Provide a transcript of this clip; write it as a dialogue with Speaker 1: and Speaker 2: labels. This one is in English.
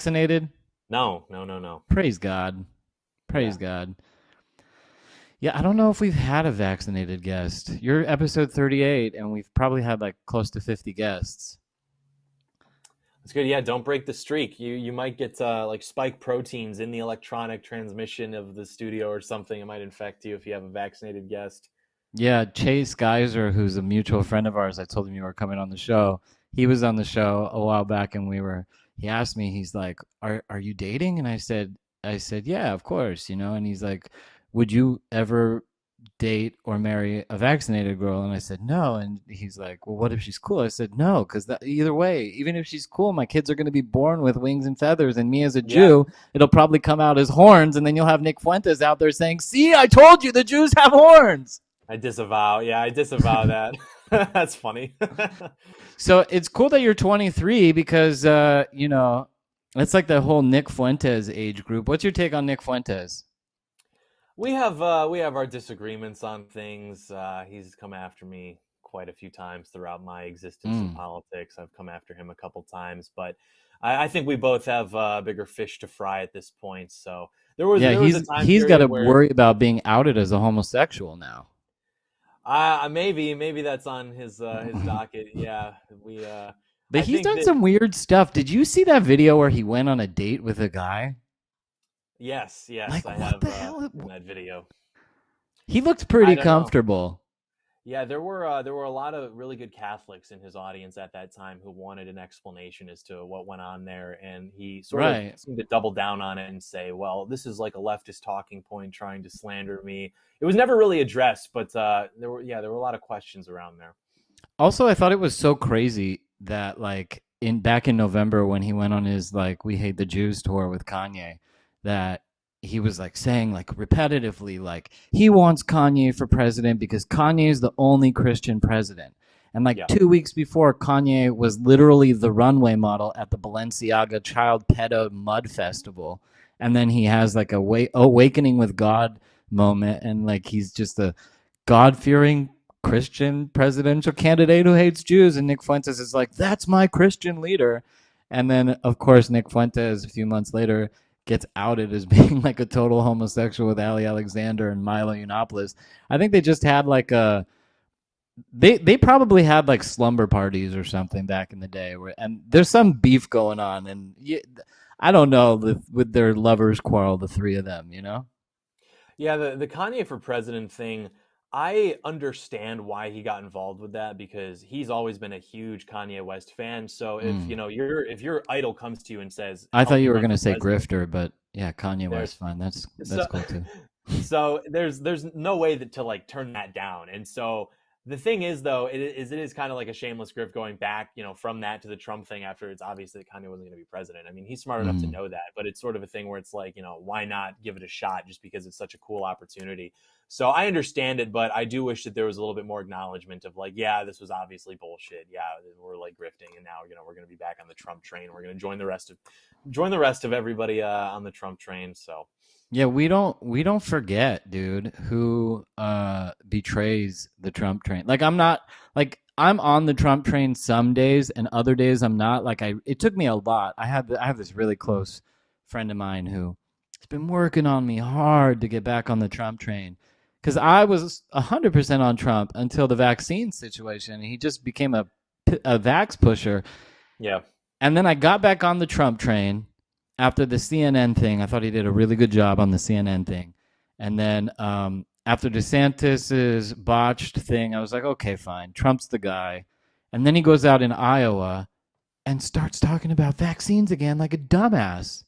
Speaker 1: vaccinated?
Speaker 2: No, no, no, no.
Speaker 1: Praise God. Praise
Speaker 2: Yeah.
Speaker 1: God. Yeah, I don't know if we've had a vaccinated guest. You're episode 38, and we've probably had like close to 50 guests.
Speaker 2: It's good. Yeah, don't break the streak. You might get like spike proteins in the electronic transmission of the studio or something. It might infect you if you have a vaccinated guest.
Speaker 1: Yeah, Chase Geyser, who's a mutual friend of ours, I told him you were coming on the show. He was on the show a while back, and he asked me, he's like, are you dating? And I said, yeah, of course, And he's like, would you ever date or marry a vaccinated girl? And I said, no. And he's like, well, what if she's cool? I said, no, because either way, even if she's cool, my kids are going to be born with wings and feathers. And me as a
Speaker 2: Yeah,
Speaker 1: Jew, it'll probably come out as horns. And then you'll have Nick Fuentes out there saying, see, I told you the Jews have horns.
Speaker 2: I disavow. Yeah, I disavow that. That's funny.
Speaker 1: So it's cool that you're 23 because, it's like the whole Nick Fuentes age group. What's your take on Nick Fuentes?
Speaker 2: We have our disagreements on things. He's come after me quite a few times throughout my existence in
Speaker 1: Mm.
Speaker 2: politics. I've come after him a couple times, but I think we both have bigger fish to fry at this point. So
Speaker 1: Yeah,
Speaker 2: there was a
Speaker 1: he's
Speaker 2: time
Speaker 1: he's got to
Speaker 2: period where
Speaker 1: worry about being outed as a homosexual now.
Speaker 2: maybe that's on his docket. Yeah, we
Speaker 1: But
Speaker 2: I
Speaker 1: he's
Speaker 2: think
Speaker 1: done
Speaker 2: that
Speaker 1: some weird stuff. Did you see that video where he went on a date with a guy?
Speaker 2: yes, I
Speaker 1: Like, what
Speaker 2: have
Speaker 1: the hell?
Speaker 2: seen that video.
Speaker 1: He looked
Speaker 2: I
Speaker 1: pretty
Speaker 2: don't know.
Speaker 1: comfortable.
Speaker 2: Yeah, there were a lot of really good Catholics in his audience at that time who wanted an explanation as to what went on there, and he sort of
Speaker 1: Right.
Speaker 2: seemed to double down on it and say, "Well, this is like a leftist talking point trying to slander me." It was never really addressed, but there were a lot of questions around there.
Speaker 1: Also, I thought it was so crazy that like in back in November when he went on his like "We Hate the Jews" tour with Kanye, that he was like saying like repetitively like he wants Kanye for president because Kanye is the only Christian president. And like
Speaker 2: Yeah,
Speaker 1: 2 weeks before, Kanye was literally the runway model at the Balenciaga Child Pedo Mud Festival, and then he has like a awakening with God moment, and like he's just a God fearing Christian presidential candidate who hates Jews. And Nick Fuentes is like, that's my Christian leader. And then, of course, Nick Fuentes, a few months later, gets outed as being like a total homosexual with Ali Alexander and Milo Yiannopoulos. I think they just had like they probably had like slumber parties or something back in the day, and there's some beef going on, and I don't know with their lovers quarrel, the three of them.
Speaker 2: yeah. The Kanye for president thing, I understand why he got involved with that because he's always been a huge Kanye West fan. So if
Speaker 1: Mm.
Speaker 2: if your idol comes to you and says,
Speaker 1: I thought
Speaker 2: "Help me
Speaker 1: you were
Speaker 2: run
Speaker 1: gonna
Speaker 2: for
Speaker 1: say
Speaker 2: president,"
Speaker 1: grifter, but yeah, Kanye
Speaker 2: there's
Speaker 1: West, fine. That's
Speaker 2: so
Speaker 1: cool too.
Speaker 2: so there's no way to like turn that down. And so the thing is though, it is kind of like a shameless grift going back, from that to the Trump thing after it's obvious that Kanye wasn't going to be president. I mean, he's smart enough to
Speaker 1: Mm.
Speaker 2: know that, but it's sort of a thing where it's like, why not give it a shot just because it's such a cool opportunity. So I understand it, but I do wish that there was a little bit more acknowledgement of like, yeah, this was obviously bullshit. Yeah, we're like grifting, and now we're going to be back on the Trump train. We're going to join the rest of everybody on the Trump train. So
Speaker 1: Yeah, we don't forget, dude, who betrays the Trump train. Like I'm on the Trump train some days and other days I'm not. Like it took me a lot. I have this really close friend of mine who has been working on me hard to get back on the Trump train cuz I was 100% on Trump until the vaccine situation. He just became a vax pusher,
Speaker 2: yeah.
Speaker 1: and then I got back on the Trump train after the CNN thing. I thought he did a really good job on the CNN thing. And then after DeSantis's botched thing, I was like, okay, fine. Trump's the guy. And then he goes out in Iowa and starts talking about vaccines again like a dumbass.